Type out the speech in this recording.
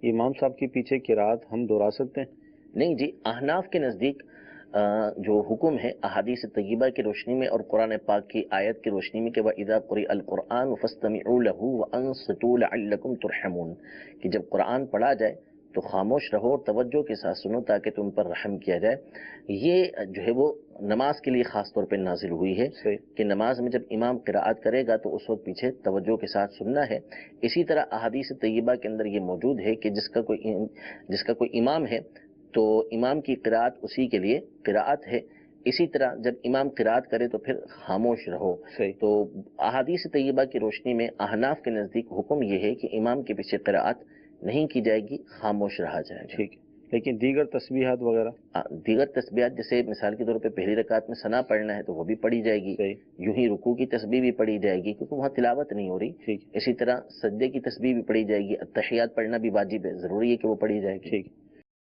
امام صاحب کے پیچھے قرات ہم دہرا سکتے ہیں؟ نہیں جی، احناف کے نزدیک جو حکم ہے احادیث طیبہ کی روشنی میں اور قرآن پاک کی آیت کی روشنی میں کہ وَإِذَا قُرِئَ الْقُرْآنُ فَاسْتَمِعُوا لَهُ وَأَنصِتُوا لَعَلَّكُمْ تُرْحَمُونَ، کہ جب قرآن پڑھا جائے تو خاموش رہو اور توجہ کے ساتھ سنو تاکہ تم پر رحم کیا جائے۔ یہ جو ہے وہ نماز کے لیے خاص طور پہ نازل ہوئی ہے کہ نماز میں جب امام قراءت کرے گا تو اس وقت پیچھے توجہ کے ساتھ سننا ہے۔ اسی طرح احادیث طیبہ کے اندر یہ موجود ہے کہ جس کا کوئی امام ہے تو امام کی قراءت اسی کے لیے قراءت ہے۔ اسی طرح جب امام قراءت کرے تو پھر خاموش رہو۔ تو احادیث طیبہ کی روشنی میں احناف کے نزدیک حکم یہ ہے کہ امام کے پیچھے قراءت نہیں کی جائے گی، خاموش رہا جائے گا۔ ٹھیک ہے، لیکن دیگر تسبیحات وغیرہ؟ دیگر تسبیحات جیسے مثال کے طور پہ پہلی رکعت میں ثنا پڑھنا ہے تو وہ بھی پڑھی جائے گی، یوں ہی رکوع کی تسبیح بھی پڑھی جائے گی کیونکہ وہاں تلاوت نہیں ہو رہی۔ اسی طرح سجدے کی تسبیح بھی پڑھی جائے گی، التحیات پڑھنا بھی واجب ہے، ضروری ہے کہ وہ پڑھی جائے گی۔